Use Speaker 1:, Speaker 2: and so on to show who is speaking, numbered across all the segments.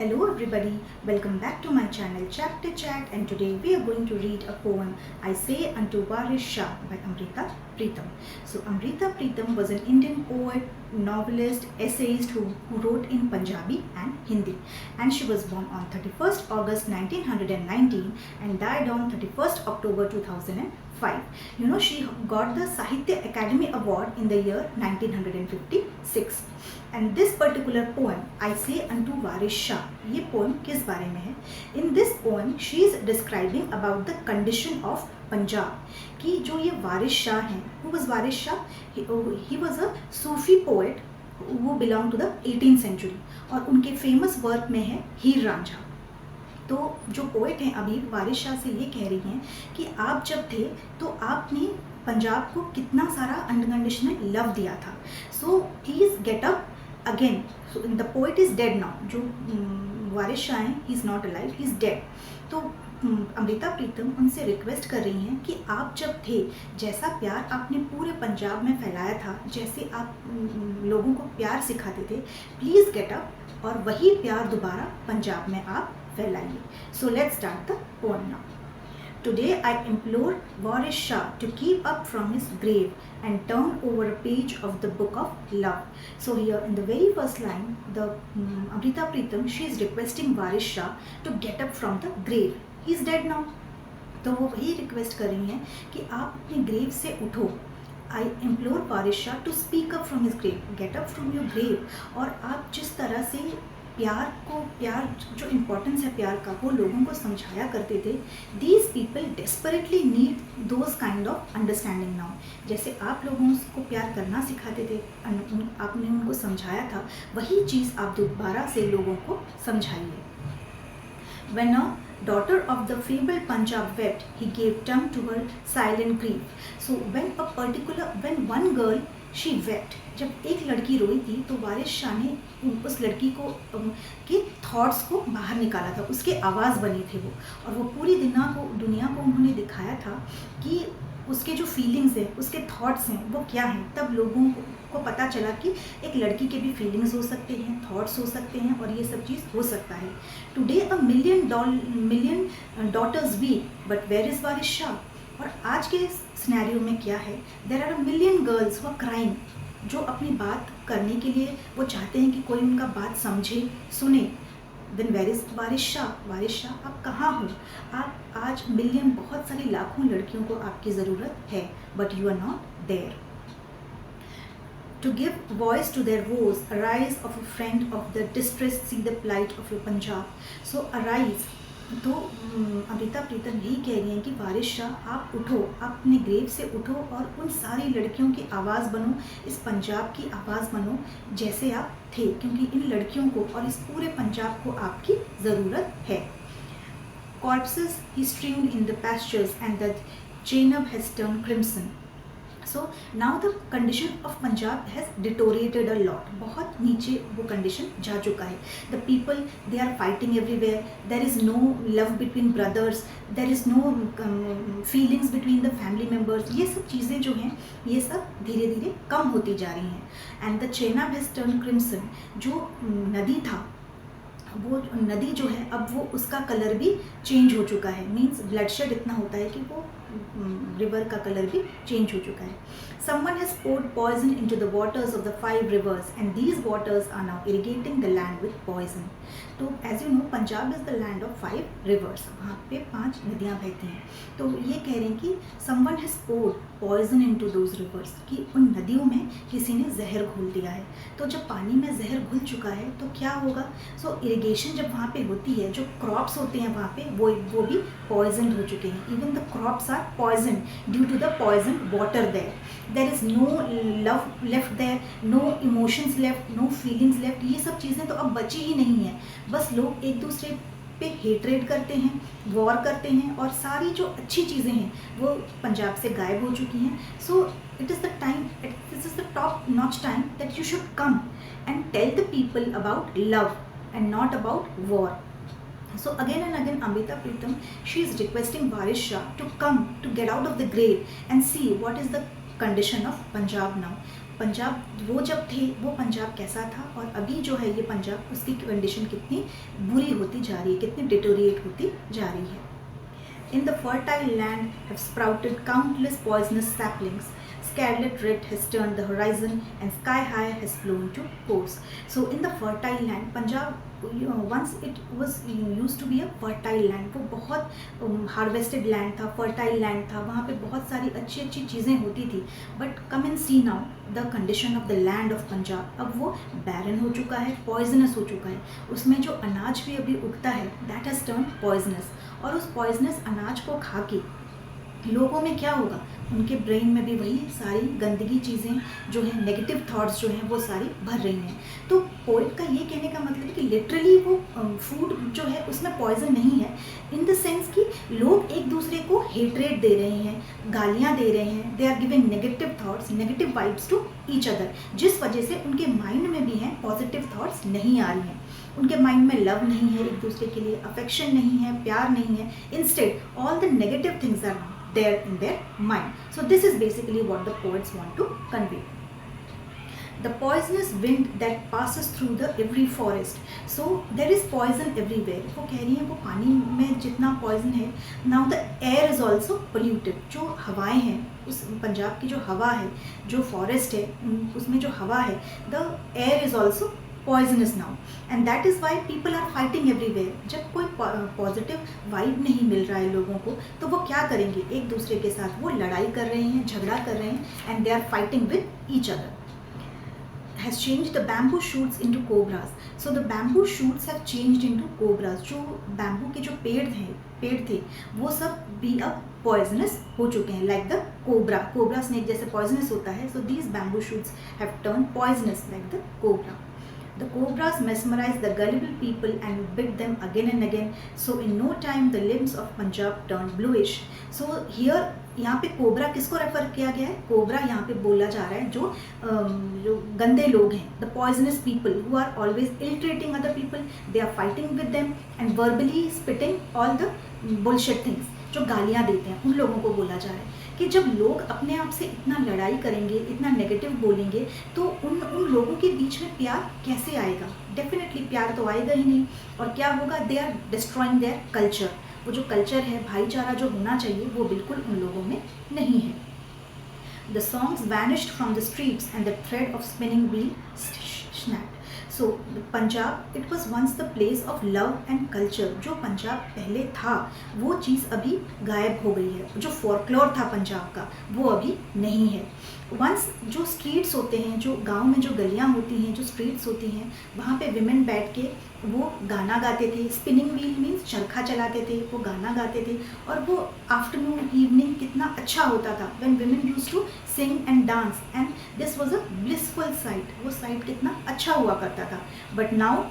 Speaker 1: Hello everybody, welcome back to my channel Chapter Chat, and today we are going to read a poem I Say Unto Waris Shah by Amrita Pritam. So Amrita Pritam was an Indian poet, novelist, essayist who wrote in Punjabi and Hindi, and she was born on 31st August 1919 and died on 31st October 2005. She got the Sahitya Academy Award in the year 1956. And this particular poem, I Say Unto Waris Shah, ये poem किस बारे में है? In this poem, she is describing about the condition of Punjab. कि जो ये वारिस शाह हैं, who was Waris Shah? He was a Sufi poet who belonged to the 18th century. और उनके famous work में है हीर रांझा. तो जो पोएट हैं अभी वारिस शाह से ये कह रही हैं कि आप जब थे तो आपने पंजाब को कितना सारा अनकंडीशनल लव दिया था. So please get up again. So the poet is dead now. जो वारिस शाह हैं, he is not alive, he is dead. तो अमृता प्रीतम उनसे रिक्वेस्ट कर रही हैं कि आप जब थे, जैसा प्यार आपने पूरे पंजाब में फैलाया था, जैसे आप लोगों को प्यार सिखाते थे, प्लीज़ गेट अप और वही प्यार दोबारा पंजाब में आप फैलाइए. So let's start the poem now. Today I implore Waris Shah to keep up from his grave and turn over a page of the book of love. So here in the very first line, the Amrita Pritam, she is requesting Waris Shah to get up from the grave. He is dead now. तो वो वही request कर रही हैं कि आप अपने grave से उठो. I implore Waris Shah to speak up from his grave. Get up from your grave. और आप जिस तरह से प्यार जो इम्पोर्टेंस है प्यार का, वो लोगों को समझाया करते थे, these people desperately need those kind of understanding now. जैसे आप लोगों को प्यार करना सिखाते थे, आपने उनको समझाया था, वही चीज़ आप दोबारा से लोगों को समझाइए. When a daughter of the fabled Punjab wept, he gave tongue to her silent grief. So when one girl she wept, जब एक लड़की रोई थी तो वारिस शाह ने उस लड़की को के थॉट्स को बाहर निकाला था. उसके आवाज़ बनी थी वो, और वो पूरी दुनिया को उन्होंने दिखाया था कि उसके जो फीलिंग्स हैं, उसके थॉट्स हैं, वो क्या हैं. तब लोगों को पता चला कि एक लड़की के भी फीलिंग्स हो सकते हैं, थॉट्स हो सकते हैं, और ये सब चीज़ हो सकता है. Today a million daughters weep, but where is Waris Shah. और आज के सिनेरियो में क्या है? There are a million girls who are crying, जो अपनी बात करने के लिए वो चाहते हैं कि कोई उनका बात समझे, सुने. Then where is Waris Shah. वारिस शाह आप कहाँ हो? आप आज मिलियन, बहुत सारी लाखों लड़कियों को आपकी ज़रूरत है, but you are not there. To give voice to their woes, arise of a friend of the distressed, see the plight of your Punjab. So arise. तो अमृता प्रीतम यही कह रही हैं कि वारिस शाह आप उठो, आप अपने ग्रेव से उठो और उन सारी लड़कियों की आवाज़ बनो, इस पंजाब की आवाज़ बनो जैसे आप थे, क्योंकि इन लड़कियों को और इस पूरे पंजाब को आपकी ज़रूरत है. Corpses he streamed in the pastures and the Chenab has turned crimson. So now the condition of Punjab has deteriorated a lot. बहुत नीचे वो condition जा चुका है. The people, they are fighting everywhere. There is no love between brothers. There is no feelings between the family members. ये सब चीज़ें जो हैं, ये सब धीरे धीरे कम होती जा रही हैं. And the Chenab has turned crimson. जो नदी था, वो नदी जो है अब वो उसका कलर भी चेंज हो चुका है. मीन्स ब्लडशेड इतना होता है कि वो रिवर का कलर भी चेंज हो चुका है. Someone has poured poison into the waters of the 5 rivers and these waters are now irrigating the land with poison. तो as you know Punjab is the land of 5 rivers. वहाँ पे 5 नदियाँ बहती हैं. तो ये कह रहे हैं कि someone has poured poison into those rivers, कि उन नदियों में किसी ने जहर घोल दिया है. तो जब पानी में जहर घुल चुका है तो क्या होगा? सो इरिगेशन जब वहाँ पे होती है, जो क्रॉप्स होते हैं वहाँ पे वो भी पॉइजन हो चुके हैं. Even the crops are poison due to the poison water there. There is no love left there, no emotions left, no feelings left. ये सब चीज़ें तो अब बची ही नहीं हैं. बस लोग एक दूसरे पे हेट्रेड करते हैं, वॉर करते हैं, और सारी जो अच्छी चीज़ें हैं वो पंजाब से गायब हो चुकी हैं. So it is the time, this is the top notch time that you should come and tell the people about love and not about war. So again and again Amrita Pritam, she is requesting Waris Shah to come, to get out of the grave and see what is the condition of Punjab now. Punjab वो जब थे वो पंजाब कैसा था और अभी जो है ये पंजाब, उसकी कंडीशन कितनी बुरी होती जा रही है, कितनी डिटोरिएट होती जा रही है. In the fertile land have sprouted countless poisonous saplings. Scarlet red has turned the horizon and sky high has flown to course. So in the fertile land, Punjab, once it was used to be a fertile land. वो बहुत harvested land था, fertile land था, वहाँ पे बहुत सारी अच्छी अच्छी चीज़ें होती थी. But come and see now the condition of the land of Punjab. अब वो barren हो चुका है, poisonous हो चुका है. उसमें जो अनाज भी अभी उगता है that has turned poisonous. और उस पॉइजनस अनाज को खा के लोगों में क्या होगा, उनके ब्रेन में भी वही सारी गंदगी चीज़ें जो हैं, नेगेटिव थॉट्स जो हैं वो सारी भर रही हैं. तो पोइट का ये कहने का मतलब है कि लिटरली वो फूड जो है उसमें पॉइजन नहीं है, इन द सेंस कि लोग एक दूसरे को हेट्रेट दे रहे हैं, गालियाँ दे रहे हैं, they are giving negative thoughts, negative vibes to each other, जिस वजह से उनके माइंड में भी हैं पॉजिटिव थॉट्स नहीं आ रही हैं. उनके माइंड में लव नहीं है एक दूसरे के लिए, अफेक्शन नहीं है, प्यार नहीं है. Instead all the negative things are there in their mind. So this is basically what the poets want to convey. The poisonous wind that passes through the every forest. So there is poison everywhere. वो कह रही हैं वो पानी में जितना poison है, now the air is also polluted. जो हवाएं हैं, उस पंजाब की जो हवा है, जो forest है, उसमें जो हवा है, the air is also poisonous now, and that is why people are fighting everywhere. जब कोई पॉजिटिव वाइब नहीं मिल रहा है लोगों को, तो वो क्या करेंगे, एक दूसरे के साथ वो लड़ाई कर रहे हैं, झगड़ा कर रहे हैं, and they are fighting with each other. Has changed the bamboo shoots into cobras. So the bamboo shoots have changed into cobras. जो बैम्बू के जो पेड़ थे वो सब भी अब पॉइजनस हो चुके हैं, लाइक द कोबरा स्नेक जैसे पॉइजनस होता है. So these bamboo shoots have turned poisonous like the cobra. The cobras mesmerized the gullible people and bit them again and again. So in no time the limbs of Punjab turned bluish. So here यहाँ पे cobra किसको refer किया गया है, cobra यहाँ पे बोला जा रहा है जो गंदे लोग हैं, the poisonous people who are always ill-treating other people, they are fighting with them and verbally spitting all the bullshit things. जो गालियाँ देते हैं उन लोगों को बोला जा रहा है कि जब लोग अपने आप से इतना लड़ाई करेंगे, इतना नेगेटिव बोलेंगे, तो उन लोगों के बीच में प्यार कैसे आएगा. डेफिनेटली प्यार तो आएगा ही नहीं. और क्या होगा, they are destroying their culture. वो जो कल्चर है, भाईचारा जो होना चाहिए, वो बिल्कुल उन लोगों में नहीं है. The songs vanished from the streets and the thread of spinning wheel snapped. So Punjab it was once the place of love and culture. जो पंजाब पहले था वो चीज़ अभी गायब हो गई है. जो फोरक्लोर था पंजाब का वो अभी नहीं है. वंस जो स्ट्रीट्स होते हैं, जो गांव में जो गलियां होती हैं, जो स्ट्रीट्स होती हैं, वहाँ पे विमेन बैठ के वो गाना गाते थे. स्पिनिंग व्हील मीन्स चरखा चलाते थे, वो गाना गाते थे. और वो आफ्टरनून इवनिंग कितना अच्छा होता था when women used to sing and dance, and this was a blissful sight. वो साइट कितना अच्छा हुआ करता था. बट नाउ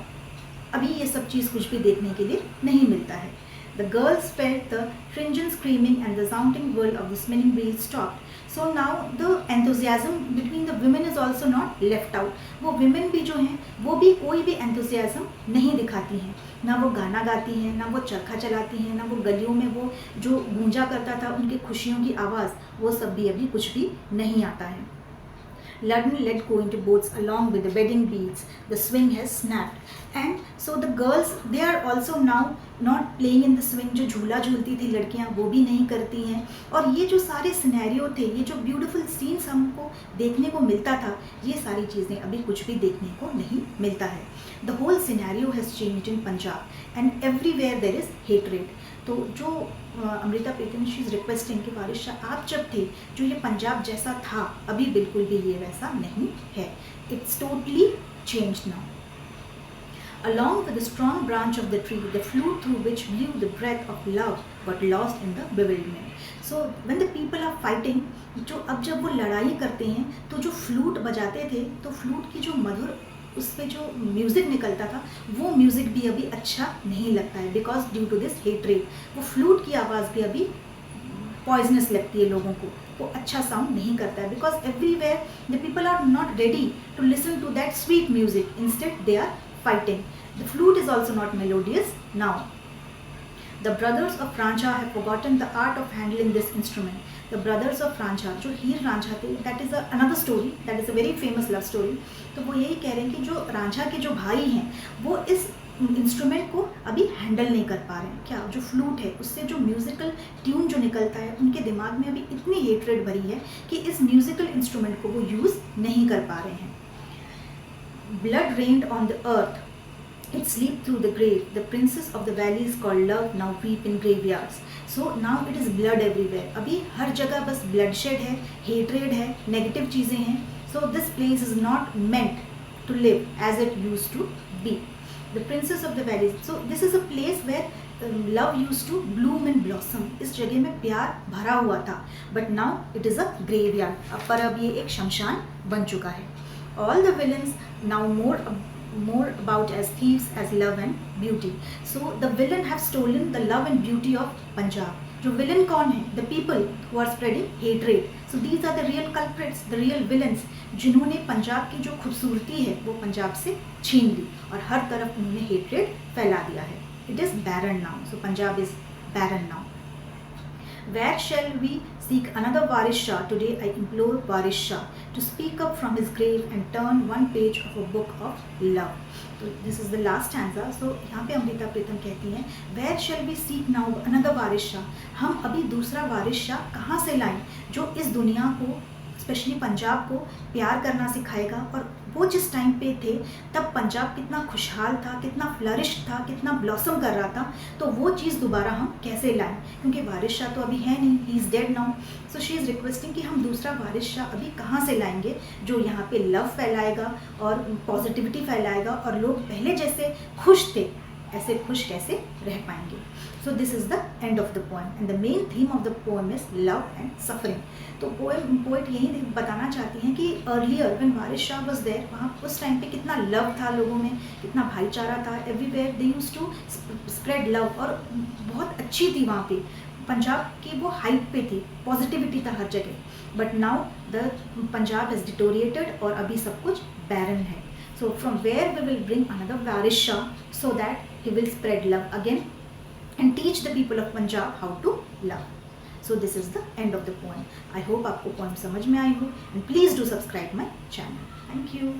Speaker 1: अभी ये सब चीज़ कुछ भी देखने के लिए नहीं मिलता है. The girls felt the stringent screaming and the sounding whirl of the spinning wheel stopped. So now the enthusiasm between the women is also not left out. वो women भी जो हैं वो भी कोई भी enthusiasm नहीं दिखाती हैं. ना वो गाना गाती हैं, ना वो चरखा चलाती हैं, ना वो गलियों में वो जो गूंजा करता था उनकी खुशियों की आवाज़, वो सब भी अभी कुछ भी नहीं आता है. London let go into boats along with the wedding beads. The swing has snapped, and so the girls, they are also now not playing in the swing. जो झूला झूलती थी लड़कियां वो भी नहीं करती हैं. और ये जो सारे सिनेरियो थे, ये जो ब्यूटीफुल सीन्स हमको देखने को मिलता था, ये सारी चीज़ें अभी कुछ भी देखने को नहीं मिलता है. The whole scenario has changed in Punjab, and everywhere there is hatred. तो जो Amrita Pritam she is requesting कि वारिस शाह आप जब थे, जो ये पंजाब जैसा था अभी बिल्कुल भी ये वैसा नहीं है. It's totally changed now. Along with the strong branch of the tree, the flute through which blew the breath of love got lost in the bewilderment. So when the people are fighting, जो अब जब वो लड़ाई करते हैं तो जो flute बजाते थे, तो फ्लूट की जो मधुर उस पर जो म्यूज़िक निकलता था वो म्यूज़िक भी अभी अच्छा नहीं लगता है, because due to this hatred. वो फ्लूट की आवाज़ भी अभी पॉइजनस लगती है लोगों को, वो अच्छा साउंड नहीं करता है, because everywhere the people are not ready to listen to that sweet music. Instead they are fighting. The flute is also not melodious now. The brothers of Ranjha have forgotten the art of handling this instrument. The brothers of Ranjha, जो हीर रांझा थे, that is another story, that is a very famous love story. तो वो यही कह रहे हैं कि जो रांझा के जो भाई हैं वो इस इंस्ट्रूमेंट को अभी हैंडल नहीं कर पा रहे हैं. क्या जो फ्लूट है उससे जो म्यूज़िकल ट्यून जो निकलता है उनके दिमाग में अभी इतनी हेट्रेड भरी है कि इस म्यूज़िकल इंस्ट्रूमेंट को वो यूज़ नहीं कर पा रहे हैं. Blood rained on the earth, it slipped through the grave. The princess of the valleys called love now weep in graveyards. So now it is blood everywhere. अभी हर जगह बस bloodshed है, hatred है, negative चीज़ें हैं. So this place is not meant to live as it used to be. The princess of the valleys. So this is a place where love used to bloom and blossom. इस जगह में प्यार भरा हुआ था. But now it is a graveyard. पर अब ये एक शमशान बन चुका है. All the villains now more about as thieves as love and beauty. So the villain have stolen the love and beauty of Punjab. जो villain कौन है? The people who are spreading hatred. So these are the real culprits, the real villains, जिन्होंने पंजाब की जो खूबसूरती है वो पंजाब से छीन ली और हर तरफ उन्होंने hatred फैला दिया है. It is barren now. So Punjab is barren now. Where shall we seek another Waris Shah? Today I implore Waris Shah to speak up from his grave and turn one page of a book of love. So this is the last stanza. So यहाँ पे अमृता प्रीतम कहती हैं, Where shall we seek now another Waris Shah? हम अभी दूसरा वारिस शाह कहाँ से लाएं जो इस दुनिया को, स्पेशली पंजाब को प्यार करना सिखाएगा. और वो जिस टाइम पे थे तब पंजाब कितना खुशहाल था, कितना फ्लरिश था, कितना ब्लॉसम कर रहा था. तो वो चीज़ दोबारा हम कैसे लाएं, क्योंकि वारिस शाह तो अभी है नहीं, he is dead now. So she is requesting कि हम दूसरा वारिस शाह अभी कहाँ से लाएंगे जो यहाँ पे लव फैलाएगा और पॉजिटिविटी फैलाएगा और लोग पहले जैसे खुश थे ऐसे खुश कैसे रह पाएंगे. So this is the end of the poem and the main theme of the poem is love and suffering. तो पोएट यही बताना चाहती हैं कि earlier when Waris Shah was there, वहाँ उस टाइम पे कितना लव था लोगों में, कितना भाईचारा था. Everywhere they used to spread love और बहुत अच्छी थी वहाँ पे. पंजाब की वो हाइट पे थी, पॉजिटिविटी था हर जगह. But now the Punjab is deteriorated और अभी सब कुछ बैरन है. So from where we will bring another Waris Shah so that he will spread love again and teach the people of Punjab how to love. So this is the end of the poem. I hope आपको poem समझ में आई हो and please do subscribe my channel. Thank you.